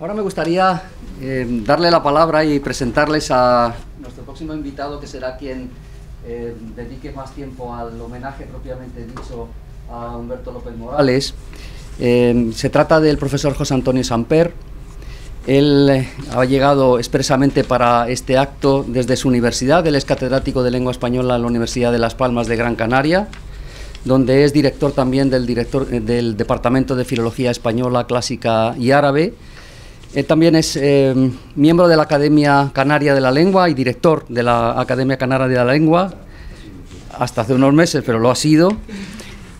Ahora me gustaría darle la palabra y presentarles a nuestro próximo invitado, que será quien dedique más tiempo al homenaje propiamente dicho a Humberto López Morales. Se trata del profesor José Antonio Samper. Él ha llegado expresamente para este acto desde su universidad. Él es catedrático de Lengua Española en la Universidad de Las Palmas de Gran Canaria, donde es director también del Departamento de Filología Española, Clásica y Árabe. Él también es miembro de la Academia Canaria de la Lengua y director de la Academia Canaria de la Lengua, hasta hace unos meses, pero lo ha sido.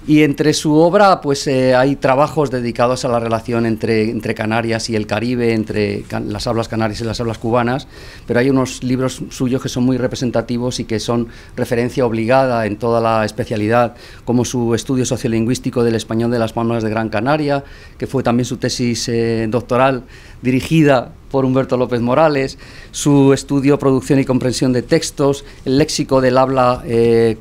Y entre su obra pues hay trabajos dedicados a la relación entre Canarias y el Caribe, entre las hablas canarias y las hablas cubanas, pero hay unos libros suyos que son muy representativos y que son referencia obligada en toda la especialidad, como su estudio sociolingüístico del español de las Palmas de Gran Canaria, que fue también su tesis doctoral dirigida por Humberto López Morales, su estudio, producción y comprensión de textos, el léxico del habla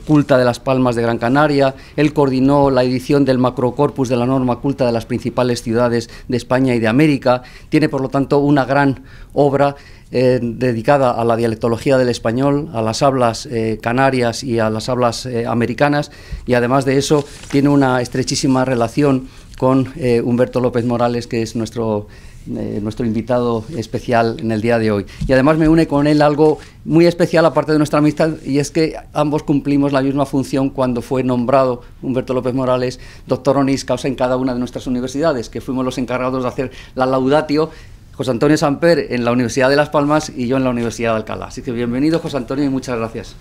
culta de las Palmas de Gran Canaria. Él coordinó la edición del macrocorpus de la norma culta de las principales ciudades de España y de América. Tiene, por lo tanto, una gran obra dedicada a la dialectología del español, a las hablas canarias y a las hablas americanas, y además de eso tiene una estrechísima relación con Humberto López Morales, que es nuestro invitado especial en el día de hoy. Y además me une con él algo muy especial, aparte de nuestra amistad, y es que ambos cumplimos la misma función cuando fue nombrado Humberto López Morales doctor honoris causa en cada una de nuestras universidades, que fuimos los encargados de hacer la laudatio, José Antonio Samper en la Universidad de Las Palmas y yo en la Universidad de Alcalá. Así que bienvenido, José Antonio, y muchas gracias.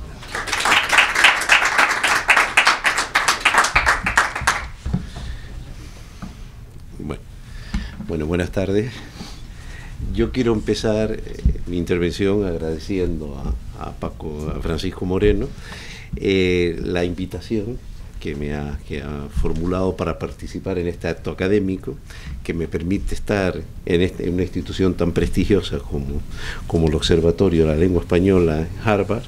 Bueno, buenas tardes. Yo quiero empezar mi intervención agradeciendo a Francisco Moreno la invitación que ha formulado para participar en este acto académico, que me permite estar en una institución tan prestigiosa como el Observatorio de la Lengua Española en Harvard,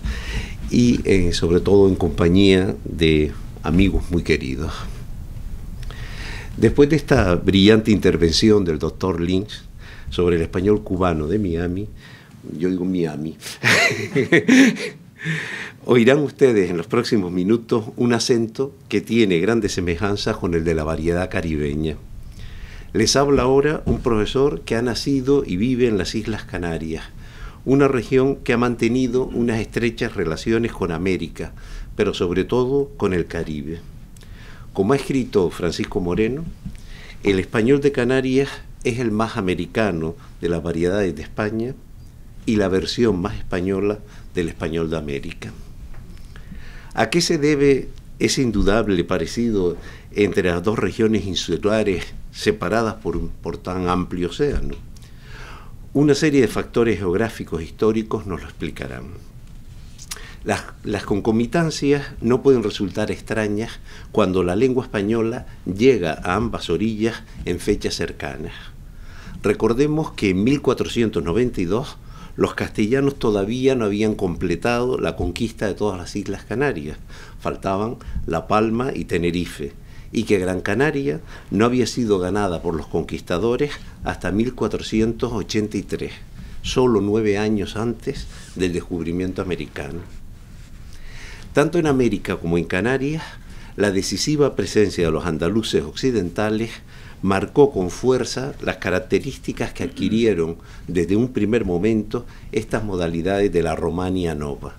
y sobre todo en compañía de amigos muy queridos. Después de esta brillante intervención del doctor Lynch sobre el español cubano de Miami, yo digo Miami, oirán ustedes en los próximos minutos un acento que tiene grandes semejanzas con el de la variedad caribeña. Les habla ahora un profesor que ha nacido y vive en las Islas Canarias, una región que ha mantenido unas estrechas relaciones con América, pero sobre todo con el Caribe. Como ha escrito Francisco Moreno, el español de Canarias es el más americano de las variedades de España y la versión más española del español de América. ¿A qué se debe ese indudable parecido entre las dos regiones insulares separadas por tan amplio océano? Una serie de factores geográficos e históricos nos lo explicarán. Las concomitancias no pueden resultar extrañas cuando la lengua española llega a ambas orillas en fechas cercanas. Recordemos que en 1492 los castellanos todavía no habían completado la conquista de todas las Islas Canarias, faltaban La Palma y Tenerife, y que Gran Canaria no había sido ganada por los conquistadores hasta 1483, solo 9 años antes del descubrimiento americano. Tanto en América como en Canarias, la decisiva presencia de los andaluces occidentales marcó con fuerza las características que adquirieron desde un primer momento estas modalidades de la Romania Nova.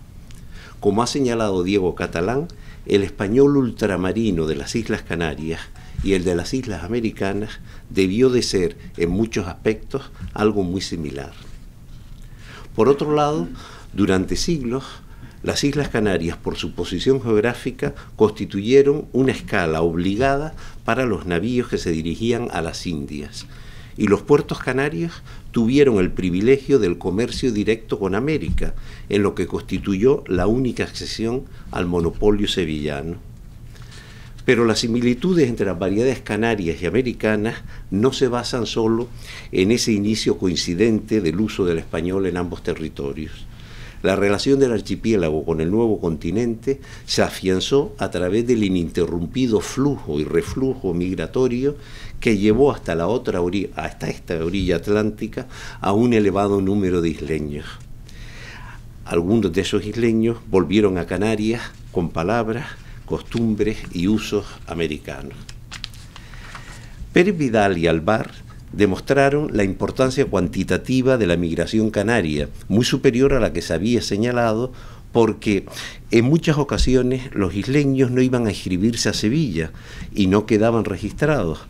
Como ha señalado Diego Catalán, el español ultramarino de las Islas Canarias y el de las Islas Americanas debió de ser, en muchos aspectos, algo muy similar. Por otro lado, durante siglos, las Islas Canarias, por su posición geográfica, constituyeron una escala obligada para los navíos que se dirigían a las Indias, y los puertos canarios tuvieron el privilegio del comercio directo con América, en lo que constituyó la única excepción al monopolio sevillano. Pero las similitudes entre las variedades canarias y americanas no se basan solo en ese inicio coincidente del uso del español en ambos territorios. La relación del archipiélago con el nuevo continente se afianzó a través del ininterrumpido flujo y reflujo migratorio que llevó hasta esta orilla atlántica a un elevado número de isleños. Algunos de esos isleños volvieron a Canarias con palabras, costumbres y usos americanos. Pérez Vidal y Alvar demostraron la importancia cuantitativa de la migración canaria, muy superior a la que se había señalado, porque en muchas ocasiones los isleños no iban a inscribirse a Sevilla y no quedaban registrados.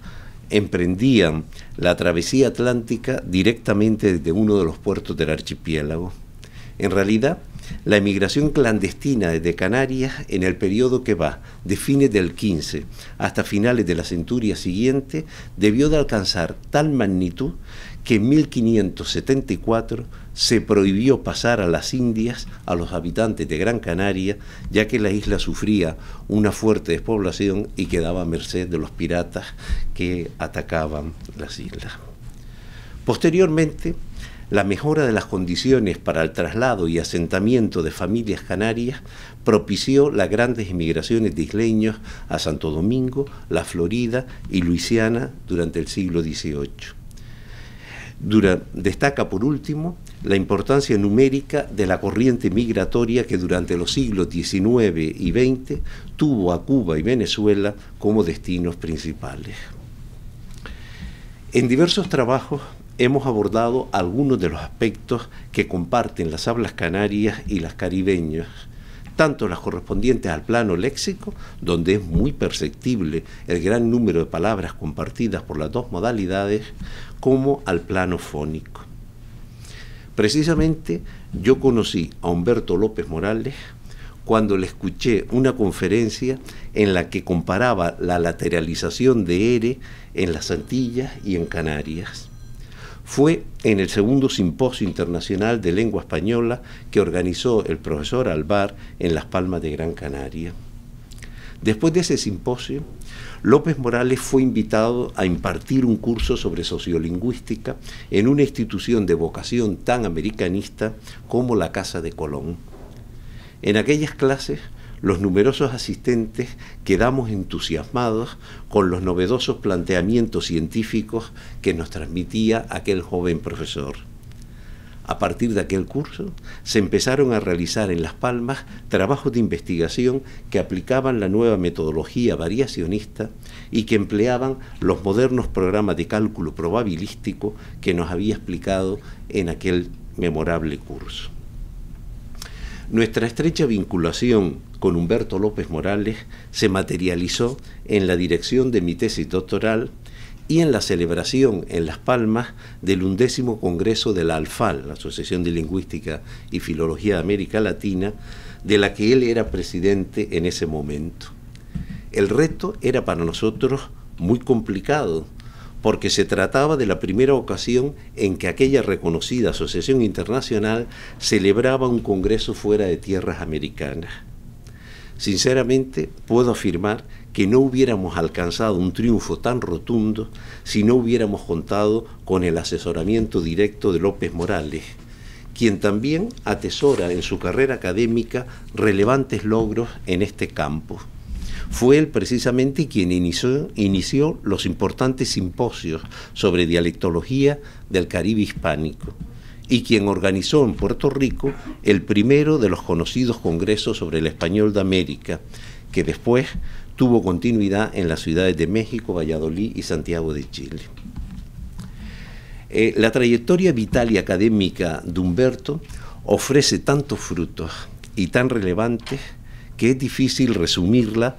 Emprendían la travesía atlántica directamente desde uno de los puertos del archipiélago. En realidad, la emigración clandestina desde Canarias en el periodo que va de fines del XV hasta finales de la centuria siguiente debió de alcanzar tal magnitud que en 1574 se prohibió pasar a las Indias a los habitantes de Gran Canaria, ya que la isla sufría una fuerte despoblación y quedaba a merced de los piratas que atacaban las islas. Posteriormente, la mejora de las condiciones para el traslado y asentamiento de familias canarias propició las grandes emigraciones de isleños a Santo Domingo, la Florida y Luisiana durante el siglo XVIII. Destaca por último la importancia numérica de la corriente migratoria que durante los siglos XIX y XX tuvo a Cuba y Venezuela como destinos principales. En diversos trabajos hemos abordado algunos de los aspectos que comparten las hablas canarias y las caribeñas, tanto las correspondientes al plano léxico, donde es muy perceptible el gran número de palabras compartidas por las dos modalidades, como al plano fónico. Precisamente yo conocí a Humberto López Morales cuando le escuché una conferencia en la que comparaba la lateralización de ere en las Antillas y en Canarias. Fue en el segundo Simposio Internacional de Lengua Española que organizó el profesor Alvar en Las Palmas de Gran Canaria. Después de ese simposio, López Morales fue invitado a impartir un curso sobre sociolingüística en una institución de vocación tan americanista como la Casa de Colón. En aquellas clases, los numerosos asistentes quedamos entusiasmados con los novedosos planteamientos científicos que nos transmitía aquel joven profesor. A partir de aquel curso, se empezaron a realizar en Las Palmas trabajos de investigación que aplicaban la nueva metodología variacionista y que empleaban los modernos programas de cálculo probabilístico que nos había explicado en aquel memorable curso. Nuestra estrecha vinculación con Humberto López Morales se materializó en la dirección de mi tesis doctoral y en la celebración en Las Palmas del 11º Congreso de la ALFAL, la Asociación de Lingüística y Filología de América Latina, de la que él era presidente en ese momento. El reto era para nosotros muy complicado, porque se trataba de la primera ocasión en que aquella reconocida asociación internacional celebraba un congreso fuera de tierras americanas. Sinceramente, puedo afirmar que no hubiéramos alcanzado un triunfo tan rotundo si no hubiéramos contado con el asesoramiento directo de López Morales, quien también atesora en su carrera académica relevantes logros en este campo. Fue él precisamente quien inició los importantes simposios sobre dialectología del Caribe hispánico y quien organizó en Puerto Rico el primero de los conocidos congresos sobre el español de América, que después tuvo continuidad en las ciudades de México, Valladolid y Santiago de Chile. La trayectoria vital y académica de Humberto ofrece tantos frutos y tan relevantes que es difícil resumirla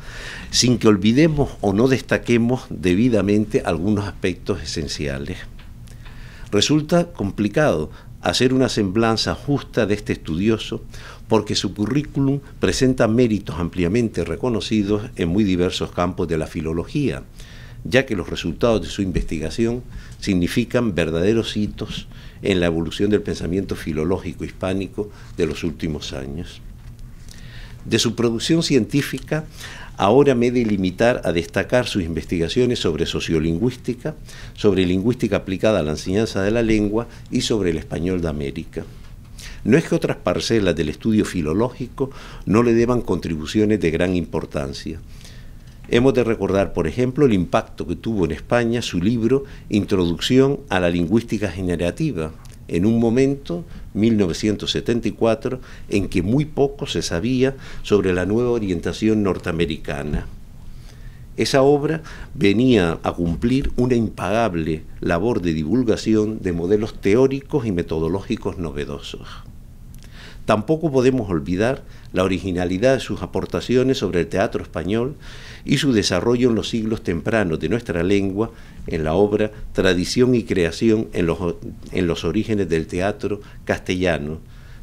sin que olvidemos o no destaquemos debidamente algunos aspectos esenciales. Resulta complicado hacer una semblanza justa de este estudioso porque su currículum presenta méritos ampliamente reconocidos en muy diversos campos de la filología, ya que los resultados de su investigación significan verdaderos hitos en la evolución del pensamiento filológico hispánico de los últimos años. De su producción científica, ahora me he de limitar a destacar sus investigaciones sobre sociolingüística, sobre lingüística aplicada a la enseñanza de la lengua y sobre el español de América. no es que otras parcelas del estudio filológico no le deban contribuciones de gran importancia. Hemos de recordar, por ejemplo, el impacto que tuvo en España su libro Introducción a la lingüística generativa, en un momento, 1974, en que muy poco se sabía sobre la nueva orientación norteamericana. Esa obra venía a cumplir una impagable labor de divulgación de modelos teóricos y metodológicos novedosos. Tampoco podemos olvidar la originalidad de sus aportaciones sobre el teatro español y su desarrollo en los siglos tempranos de nuestra lengua en la obra Tradición y creación en los orígenes del teatro castellano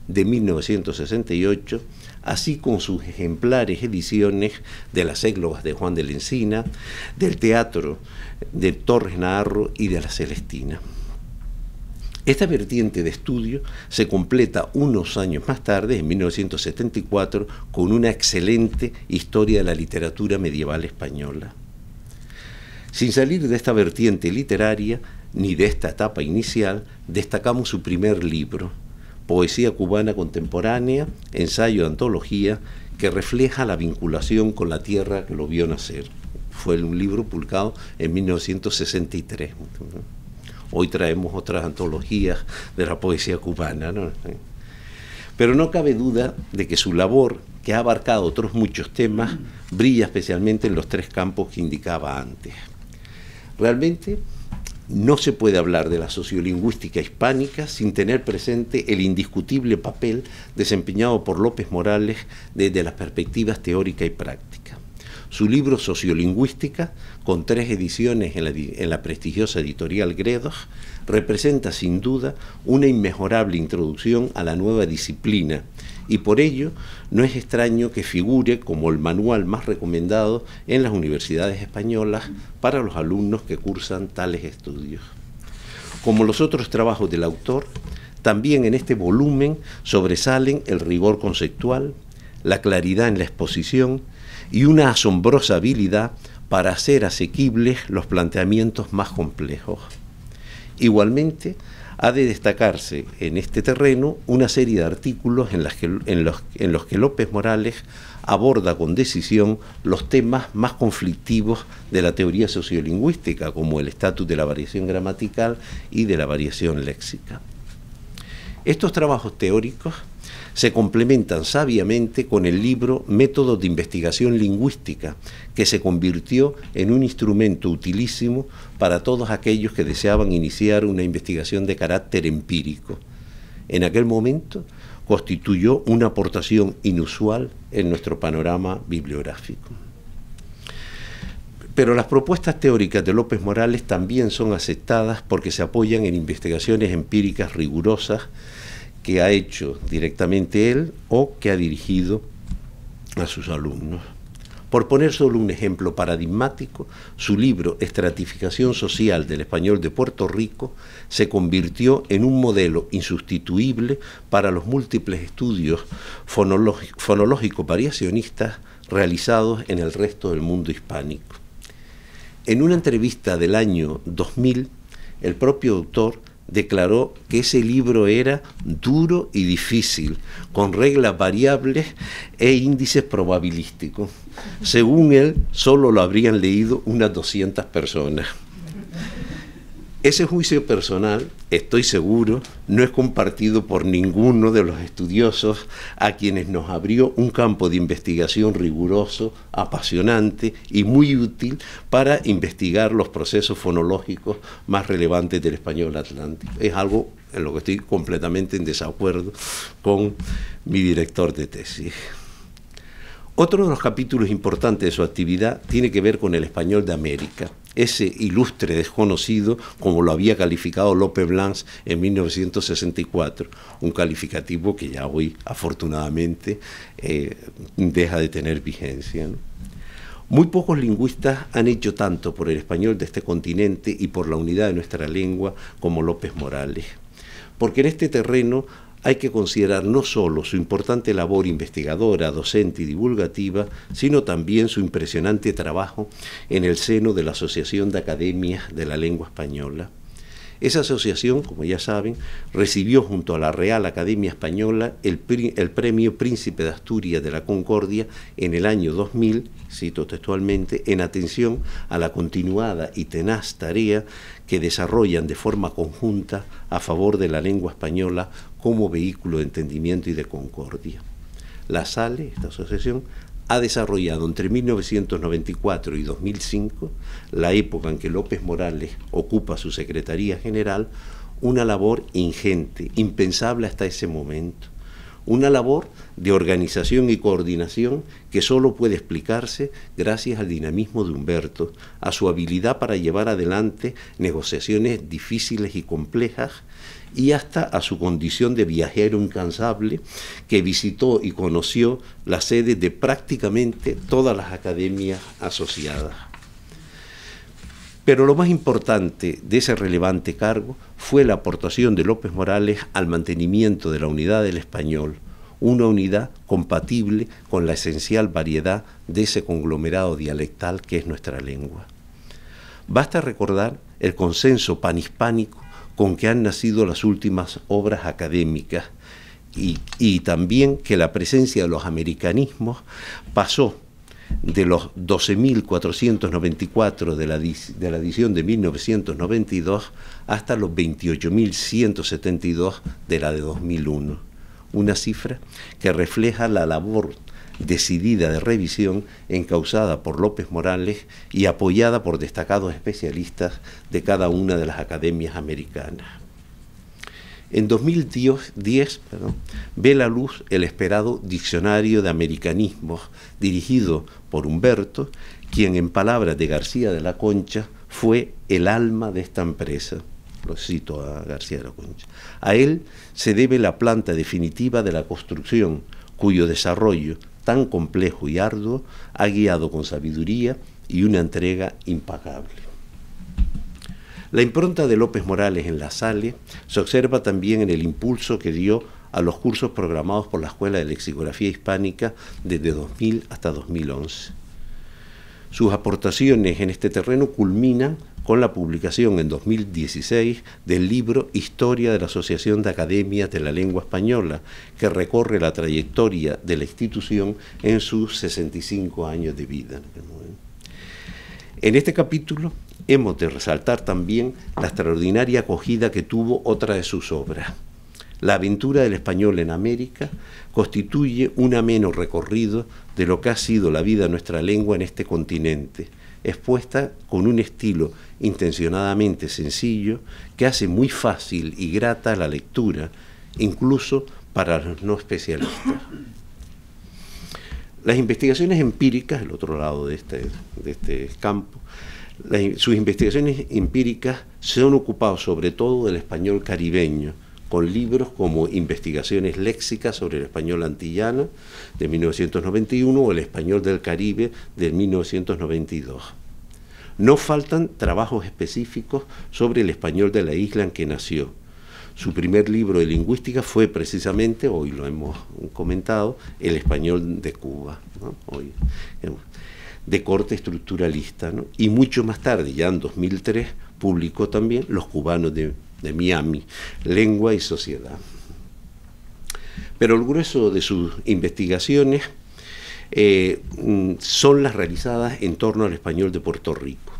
de 1968, así como sus ejemplares ediciones de las églogas de Juan de la Encina, del teatro de Torres Naharro y de la Celestina. Esta vertiente de estudio se completa unos años más tarde, en 1974, con una excelente historia de la literatura medieval española. Sin salir de esta vertiente literaria, ni de esta etapa inicial, destacamos su primer libro, Poesía cubana contemporánea, ensayo de antología, que refleja la vinculación con la tierra que lo vio nacer. Fue un libro publicado en 1963. Hoy traemos otras antologías de la poesía cubana, ¿no? Pero no cabe duda de que su labor, que ha abarcado otros muchos temas, brilla especialmente en los tres campos que indicaba antes. Realmente no se puede hablar de la sociolingüística hispánica sin tener presente el indiscutible papel desempeñado por López Morales desde las perspectivas teórica y práctica. Su libro Sociolingüística, con 3 ediciones en la prestigiosa editorial Gredos, representa sin duda una inmejorable introducción a la nueva disciplina y por ello no es extraño que figure como el manual más recomendado en las universidades españolas para los alumnos que cursan tales estudios. Como los otros trabajos del autor, también en este volumen sobresalen el rigor conceptual, la claridad en la exposición y una asombrosa habilidad para hacer asequibles los planteamientos más complejos. Igualmente, ha de destacarse en este terreno una serie de artículos en los que López Morales aborda con decisión los temas más conflictivos de la teoría sociolingüística, como el estatus de la variación gramatical y de la variación léxica. Estos trabajos teóricos se complementan sabiamente con el libro Métodos de Investigación Lingüística, que se convirtió en un instrumento utilísimo para todos aquellos que deseaban iniciar una investigación de carácter empírico. En aquel momento constituyó una aportación inusual en nuestro panorama bibliográfico. Pero las propuestas teóricas de López Morales también son aceptadas porque se apoyan en investigaciones empíricas rigurosas que ha hecho directamente él o que ha dirigido a sus alumnos. Por poner solo un ejemplo paradigmático, su libro Estratificación social del español de Puerto Rico se convirtió en un modelo insustituible para los múltiples estudios fonológicos variacionistas realizados en el resto del mundo hispánico. En una entrevista del año 2000, el propio autor declaró que ese libro era duro y difícil, con reglas variables e índices probabilísticos. Según él, solo lo habrían leído unas 200 personas. Ese juicio personal, estoy seguro, no es compartido por ninguno de los estudiosos a quienes nos abrió un campo de investigación riguroso, apasionante y muy útil para investigar los procesos fonológicos más relevantes del español atlántico. Es algo en lo que estoy completamente en desacuerdo con mi director de tesis. Otro de los capítulos importantes de su actividad tiene que ver con el español de América, ese ilustre desconocido como lo había calificado Lope Blancs en 1964, un calificativo que ya hoy afortunadamente deja de tener vigencia, ¿no? Muy pocos lingüistas han hecho tanto por el español de este continente y por la unidad de nuestra lengua como López Morales, porque en este terreno hay que considerar no solo su importante labor investigadora, docente y divulgativa, sino también su impresionante trabajo en el seno de la Asociación de Academias de la Lengua Española. Esa asociación, como ya saben, recibió junto a la Real Academia Española el premio Príncipe de Asturias de la Concordia en el año 2000, cito textualmente, en atención a la continuada y tenaz tarea que desarrollan de forma conjunta a favor de la lengua española como vehículo de entendimiento y de concordia. La SALE, esta asociación, ha desarrollado entre 1994 y 2005, la época en que López Morales ocupa su Secretaría General, una labor ingente, impensable hasta ese momento. Una labor de organización y coordinación que solo puede explicarse gracias al dinamismo de Humberto, a su habilidad para llevar adelante negociaciones difíciles y complejas, y hasta a su condición de viajero incansable que visitó y conoció las sedes de prácticamente todas las academias asociadas. Pero lo más importante de ese relevante cargo fue la aportación de López Morales al mantenimiento de la unidad del español, una unidad compatible con la esencial variedad de ese conglomerado dialectal que es nuestra lengua. Basta recordar el consenso panhispánico con que han nacido las últimas obras académicas y también que la presencia de los americanismos pasó de los 12.494 de la edición de 1992 hasta los 28.172 de la de 2001. Una cifra que refleja la labor decidida de revisión encauzada por López Morales y apoyada por destacados especialistas de cada una de las academias americanas. En 2010 ve la luz el esperado Diccionario de Americanismos, dirigido por Humberto, quien en palabras de García de la Concha fue el alma de esta empresa. Lo cito a García de la Concha. A él se debe la planta definitiva de la construcción, cuyo desarrollo tan complejo y arduo ha guiado con sabiduría y una entrega impagable. La impronta de López Morales en la SALE se observa también en el impulso que dio a los cursos programados por la Escuela de Lexicografía Hispánica desde 2000 hasta 2011. Sus aportaciones en este terreno culminan con la publicación en 2016 del libro Historia de la Asociación de Academias de la Lengua Española, que recorre la trayectoria de la institución en sus 65 años de vida. En este capítulo hemos de resaltar también la extraordinaria acogida que tuvo otra de sus obras. La aventura del español en América constituye un ameno recorrido de lo que ha sido la vida de nuestra lengua en este continente, expuesta con un estilo intencionadamente sencillo que hace muy fácil y grata la lectura, incluso para los no especialistas. Las investigaciones empíricas, el otro lado de este campo, sus investigaciones empíricas se han ocupado sobre todo del español caribeño, con libros como Investigaciones léxicas sobre el español antillano, de 1991, o El español del Caribe, de 1992. No faltan trabajos específicos sobre el español de la isla en que nació. Su primer libro de lingüística fue precisamente, hoy lo hemos comentado, El español de Cuba, ¿no? Hoy, de corte estructuralista, ¿no? Y mucho más tarde, ya en 2003, publicó también Los cubanos de Miami, Lengua y Sociedad. Pero el grueso de sus investigaciones son las realizadas en torno al español de Puerto Rico.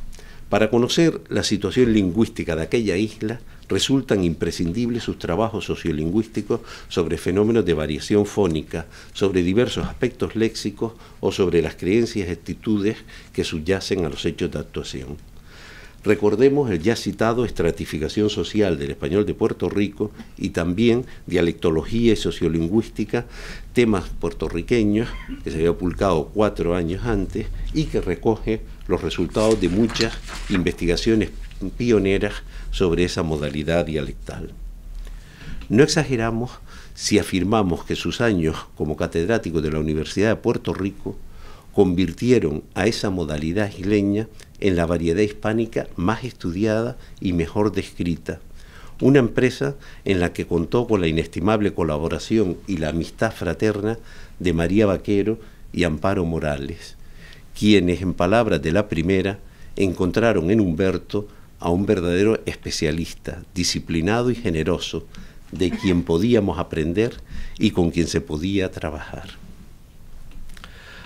Para conocer la situación lingüística de aquella isla, resultan imprescindibles sus trabajos sociolingüísticos sobre fenómenos de variación fónica, sobre diversos aspectos léxicos o sobre las creencias y actitudes que subyacen a los hechos de actuación. Recordemos el ya citado Estratificación social del español de Puerto Rico y también Dialectología y sociolingüística, temas puertorriqueños, que se había publicado 4 años antes y que recoge los resultados de muchas investigaciones pioneras sobre esa modalidad dialectal. No exageramos si afirmamos que sus años como catedrático de la Universidad de Puerto Rico convirtieron a esa modalidad isleña en la variedad hispánica más estudiada y mejor descrita, una empresa en la que contó con la inestimable colaboración y la amistad fraterna de María Vaquero y Amparo Morales, quienes, en palabras de la primera, encontraron en Humberto a un verdadero especialista, disciplinado y generoso, de quien podíamos aprender y con quien se podía trabajar.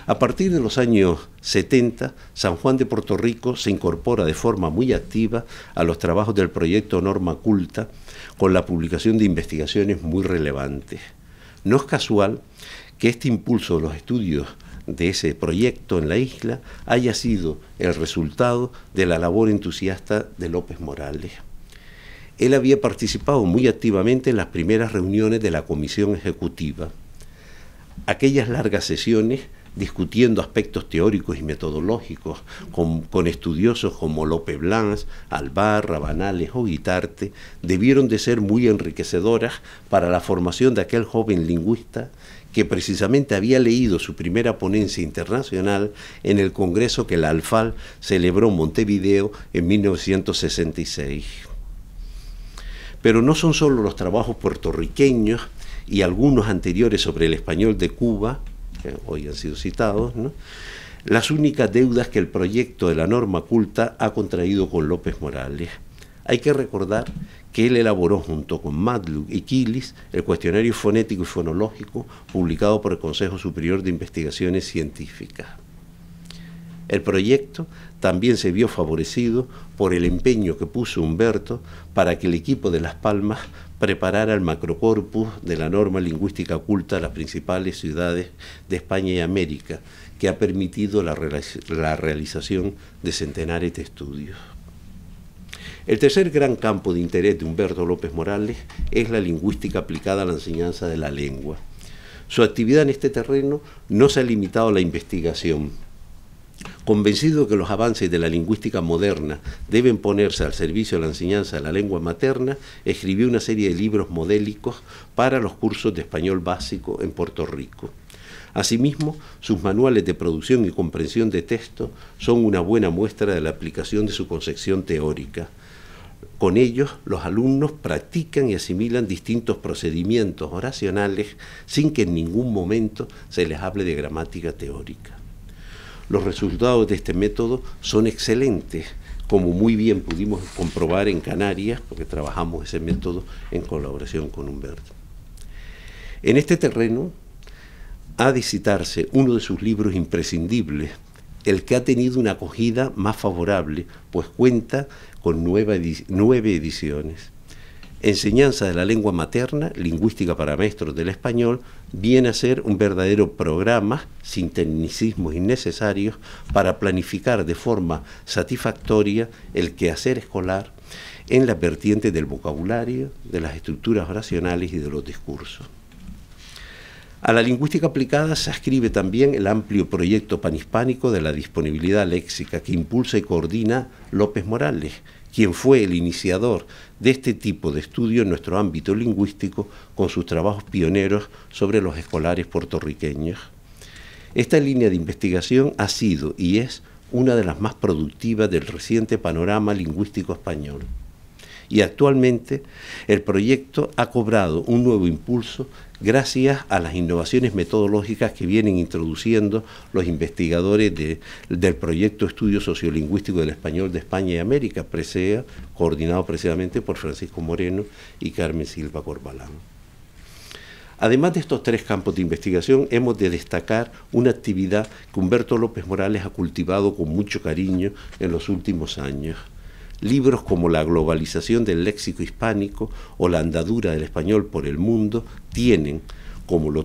A partir de los años 70, San Juan de Puerto Rico se incorpora de forma muy activa a los trabajos del proyecto Norma Culta, con la publicación de investigaciones muy relevantes. No es casual que este impulso de los estudios de ese proyecto en la isla haya sido el resultado de la labor entusiasta de López Morales. Él había participado muy activamente en las primeras reuniones de la comisión ejecutiva. Aquellas largas sesiones discutiendo aspectos teóricos y metodológicos con estudiosos como Lope Blanch, Alvar, Rabanales o Guitarte, debieron de ser muy enriquecedoras para la formación de aquel joven lingüista que precisamente había leído su primera ponencia internacional en el congreso que la ALFAL celebró en Montevideo en 1966. Pero no son solo los trabajos puertorriqueños y algunos anteriores sobre el español de Cuba, que hoy han sido citados, ¿no?, las únicas deudas que el proyecto de la Norma Culta ha contraído con López Morales. Hay que recordar que él elaboró junto con Matlock y Kilis el cuestionario fonético y fonológico publicado por el Consejo Superior de Investigaciones Científicas. El proyecto también se vio favorecido por el empeño que puso Humberto para que el equipo de Las Palmas preparara el macrocorpus de la norma lingüística culta a las principales ciudades de España y América, que ha permitido la realización de centenares de estudios. El tercer gran campo de interés de Humberto López Morales es la lingüística aplicada a la enseñanza de la lengua. Su actividad en este terreno no se ha limitado a la investigación. Convencido que los avances de la lingüística moderna deben ponerse al servicio de la enseñanza de la lengua materna, escribió una serie de libros modélicos para los cursos de español básico en Puerto Rico. Asimismo, sus manuales de producción y comprensión de texto son una buena muestra de la aplicación de su concepción teórica. Con ellos, los alumnos practican y asimilan distintos procedimientos oracionales sin que en ningún momento se les hable de gramática teórica. Los resultados de este método son excelentes, como muy bien pudimos comprobar en Canarias, porque trabajamos ese método en colaboración con Humberto. En este terreno ha de citarse uno de sus libros imprescindibles, el que ha tenido una acogida más favorable, pues cuenta con 9 ediciones. Enseñanza de la lengua materna, lingüística para maestros del español, viene a ser un verdadero programa, sin tecnicismos innecesarios, para planificar de forma satisfactoria el quehacer escolar en la vertiente del vocabulario, de las estructuras oracionales y de los discursos. A la lingüística aplicada se ascribe también el amplio proyecto panhispánico de la disponibilidad léxica que impulsa y coordina López Morales, quien fue el iniciador de este tipo de estudio en nuestro ámbito lingüístico con sus trabajos pioneros sobre los escolares puertorriqueños. Esta línea de investigación ha sido y es una de las más productivas del reciente panorama lingüístico español. Y actualmente el proyecto ha cobrado un nuevo impulso gracias a las innovaciones metodológicas que vienen introduciendo los investigadores del proyecto Estudio Sociolingüístico del Español de España y América, PRESEA, coordinado precisamente por Francisco Moreno y Carmen Silva Corbalán. Además de estos 3 campos de investigación, hemos de destacar una actividad que Humberto López Morales ha cultivado con mucho cariño en los últimos años. Libros como La globalización del léxico hispánico o La andadura del español por el mundo tienen, como la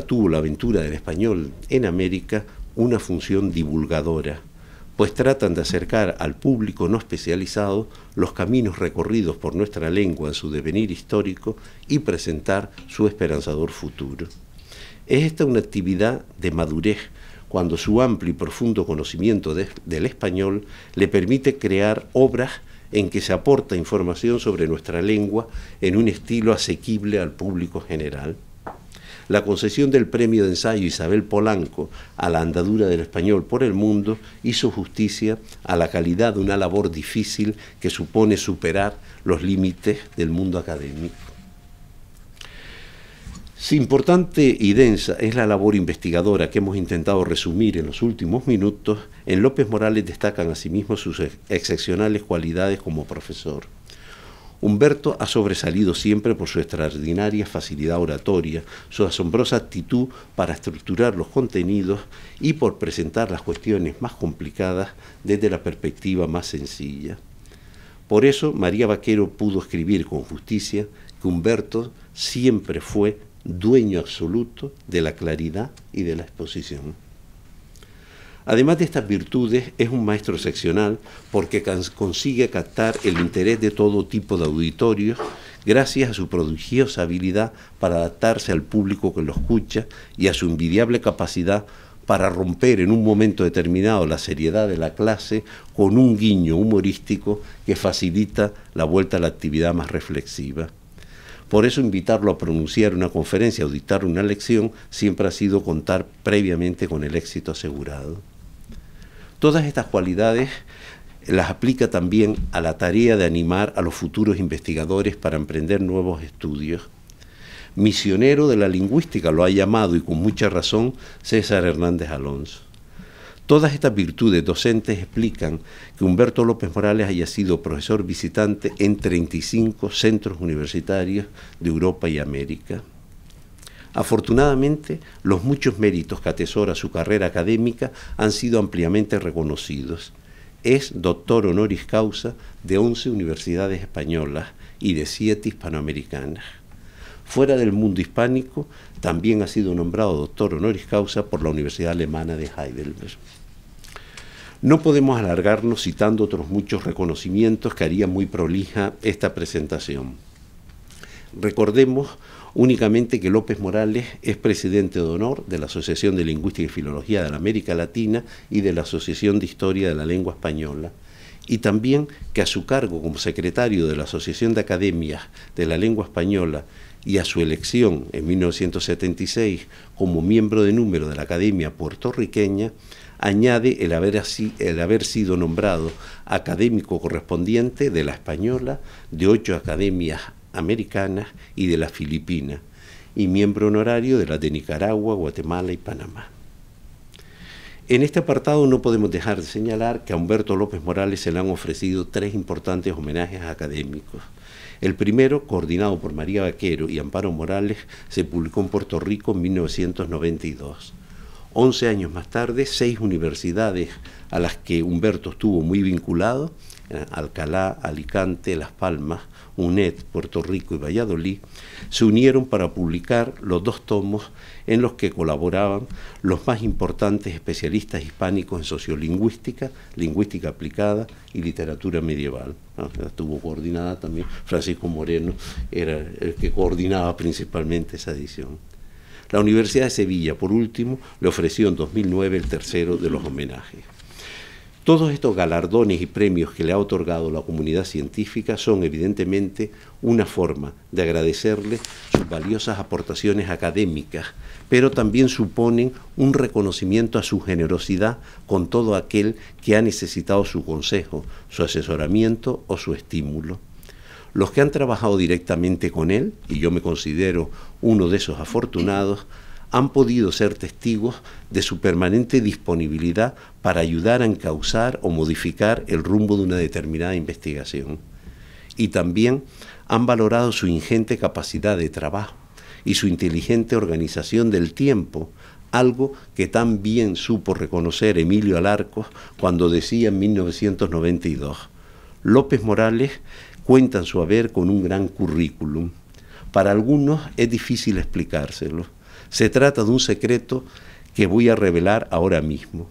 tuvo La aventura del español en América, una función divulgadora, pues tratan de acercar al público no especializado los caminos recorridos por nuestra lengua en su devenir histórico y presentar su esperanzador futuro. Es esta una actividad de madurez, cuando su amplio y profundo conocimiento del español le permite crear obras en que se aporta información sobre nuestra lengua en un estilo asequible al público general. La concesión del premio de ensayo Isabel Polanco a la andadura del español por el mundo hizo justicia a la calidad de una labor difícil que supone superar los límites del mundo académico. Si importante y densa es la labor investigadora que hemos intentado resumir en los últimos minutos, en López Morales destacan asimismo sus excepcionales cualidades como profesor. Humberto ha sobresalido siempre por su extraordinaria facilidad oratoria, su asombrosa actitud para estructurar los contenidos y por presentar las cuestiones más complicadas desde la perspectiva más sencilla. Por eso, María Vaquero pudo escribir con justicia que Humberto siempre fue dueño absoluto de la claridad y de la exposición. Además de estas virtudes, es un maestro excepcional porque consigue captar el interés de todo tipo de auditorios gracias a su prodigiosa habilidad para adaptarse al público que lo escucha y a su envidiable capacidad para romper en un momento determinado la seriedad de la clase con un guiño humorístico que facilita la vuelta a la actividad más reflexiva. Por eso invitarlo a pronunciar una conferencia o dictar una lección siempre ha sido contar previamente con el éxito asegurado. Todas estas cualidades las aplica también a la tarea de animar a los futuros investigadores para emprender nuevos estudios. Misionero de la lingüística lo ha llamado, y con mucha razón, César Hernández Alonso. Todas estas virtudes docentes explican que Humberto López Morales haya sido profesor visitante en 35 centros universitarios de Europa y América. Afortunadamente, los muchos méritos que atesora su carrera académica han sido ampliamente reconocidos. Es doctor honoris causa de 11 universidades españolas y de 7 hispanoamericanas. Fuera del mundo hispánico, también ha sido nombrado doctor honoris causa por la Universidad Alemana de Heidelberg. No podemos alargarnos citando otros muchos reconocimientos que harían muy prolija esta presentación. Recordemos únicamente que López Morales es presidente de honor de la Asociación de Lingüística y Filología de la América Latina y de la Asociación de Historia de la Lengua Española, y también que a su cargo como secretario de la Asociación de Academias de la Lengua Española y a su elección en 1976 como miembro de número de la Academia Puertorriqueña, añade el haber sido nombrado académico correspondiente de la Española, de 8 academias americanas y de la Filipina, y miembro honorario de las de Nicaragua, Guatemala y Panamá. En este apartado no podemos dejar de señalar que a Humberto López Morales se le han ofrecido 3 importantes homenajes académicos. El primero, coordinado por María Vaquero y Amparo Morales, se publicó en Puerto Rico en 1992. 11 años más tarde, 6 universidades a las que Humberto estuvo muy vinculado, Alcalá, Alicante, Las Palmas, UNED, Puerto Rico y Valladolid, se unieron para publicar los 2 tomos en los que colaboraban los más importantes especialistas hispánicos en sociolingüística, lingüística aplicada y literatura medieval. Estuvo coordinada también, Francisco Moreno era el que coordinaba principalmente esa edición. La Universidad de Sevilla, por último, le ofreció en 2009 el tercero de los homenajes. Todos estos galardones y premios que le ha otorgado la comunidad científica son evidentemente una forma de agradecerle sus valiosas aportaciones académicas, pero también suponen un reconocimiento a su generosidad con todo aquel que ha necesitado su consejo, su asesoramiento o su estímulo. Los que han trabajado directamente con él, y yo me considero uno de esos afortunados, han podido ser testigos de su permanente disponibilidad para ayudar a encauzar o modificar el rumbo de una determinada investigación. Y también han valorado su ingente capacidad de trabajo y su inteligente organización del tiempo, algo que tan bien supo reconocer Emilio Alarcos cuando decía en 1992, López Morales cuenta en su haber con un gran currículum. Para algunos es difícil explicárselo. Se trata de un secreto que voy a revelar ahora mismo.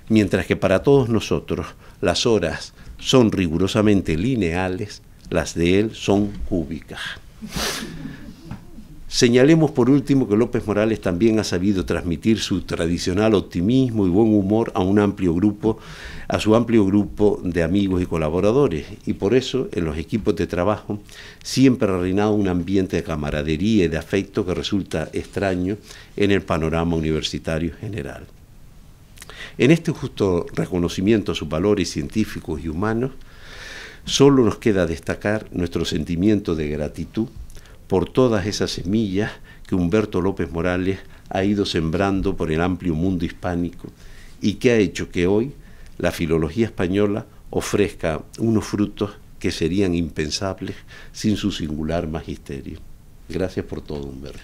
Mientras que para todos nosotros las horas son rigurosamente lineales, las de él son cúbicas. Señalemos por último que López Morales también ha sabido transmitir su tradicional optimismo y buen humor a su amplio grupo de amigos y colaboradores, y por eso en los equipos de trabajo siempre ha reinado un ambiente de camaradería y de afecto que resulta extraño en el panorama universitario general. En este justo reconocimiento a sus valores científicos y humanos, solo nos queda destacar nuestro sentimiento de gratitud por todas esas semillas que Humberto López Morales ha ido sembrando por el amplio mundo hispánico y que ha hecho que hoy la filología española ofrezca unos frutos que serían impensables sin su singular magisterio. Gracias por todo, Humberto.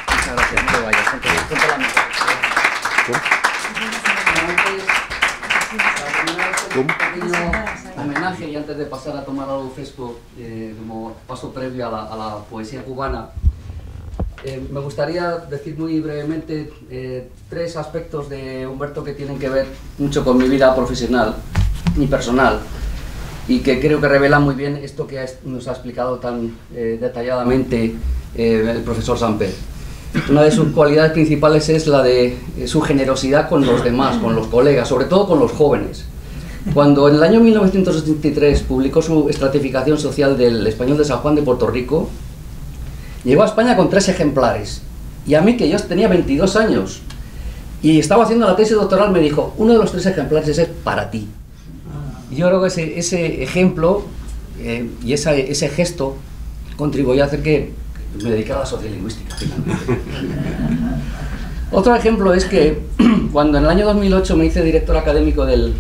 Muchas gracias, no te vayas. Un pequeño homenaje, y antes de pasar a tomar algo fresco, como paso previo a la poesía cubana, me gustaría decir muy brevemente tres aspectos de Humberto que tienen que ver mucho con mi vida profesional y personal, y que creo que revelan muy bien esto que nos ha explicado tan detalladamente el profesor Samper. Una de sus cualidades principales es la de su generosidad con los demás, con los colegas, sobre todo con los jóvenes. Cuando en el año 1983 publicó su estratificación social del Español de San Juan de Puerto Rico, llegó a España con 3 ejemplares. Y a mí, que yo tenía 22 años y estaba haciendo la tesis doctoral, me dijo: uno de los 3 ejemplares es para ti. Y yo creo que ese ejemplo y ese gesto contribuyó a hacer que me dedicara a la sociolingüística, finalmente. Otro ejemplo es que cuando en el año 2008 me hice director académico del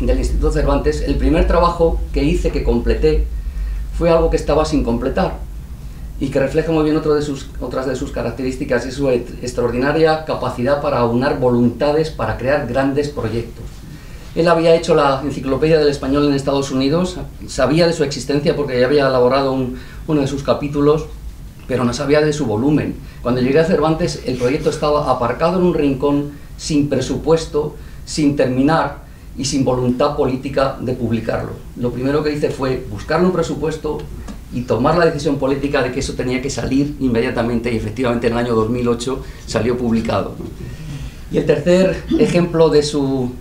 Instituto Cervantes, el primer trabajo que hice, que completé, fue algo que estaba sin completar y que refleja muy bien otras de sus características, es su extraordinaria capacidad para aunar voluntades para crear grandes proyectos. Él había hecho la Enciclopedia del Español en Estados Unidos, sabía de su existencia porque ya había elaborado uno de sus capítulos, pero no sabía de su volumen. Cuando llegué a Cervantes, el proyecto estaba aparcado en un rincón, sin presupuesto, sin terminar y sin voluntad política de publicarlo. Lo primero que hice fue buscarle un presupuesto y tomar la decisión política de que eso tenía que salir inmediatamente, y efectivamente en el año 2008 salió publicado. Y el tercer ejemplo de su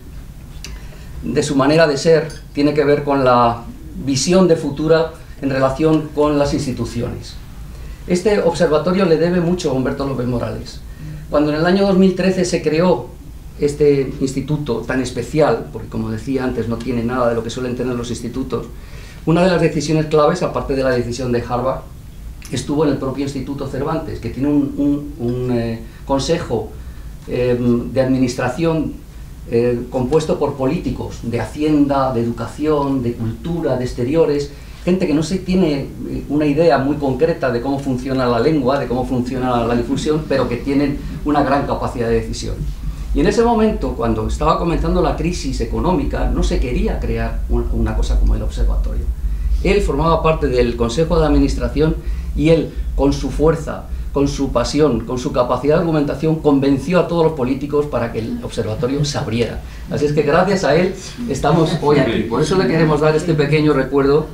manera de ser tiene que ver con la visión de futura en relación con las instituciones. Este observatorio le debe mucho a Humberto López Morales. Cuando en el año 2013 se creó este instituto tan especial, porque como decía antes no tiene nada de lo que suelen tener los institutos, una de las decisiones claves, aparte de la decisión de Harvard, estuvo en el propio Instituto Cervantes, que tiene un consejo de administración compuesto por políticos de Hacienda, de Educación, de Cultura, de Exteriores, gente que no se tiene una idea muy concreta de cómo funciona la lengua, de cómo funciona la difusión, pero que tienen una gran capacidad de decisión. Y en ese momento, cuando estaba comenzando la crisis económica, no se quería crear una cosa como el observatorio. Él formaba parte del Consejo de Administración y él, con su fuerza, con su pasión, con su capacidad de argumentación, convenció a todos los políticos para que el observatorio se abriera. Así es que gracias a él estamos hoy aquí. Por eso le queremos dar este pequeño recuerdo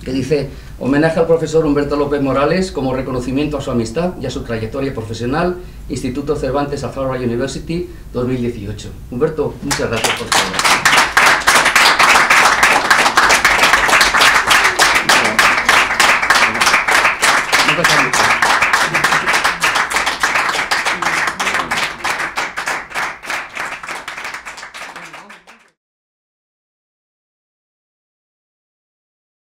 que dice: homenaje al profesor Humberto López Morales como reconocimiento a su amistad y a su trayectoria profesional, Instituto Cervantes a Harvard University 2018. Humberto, muchas gracias por todo.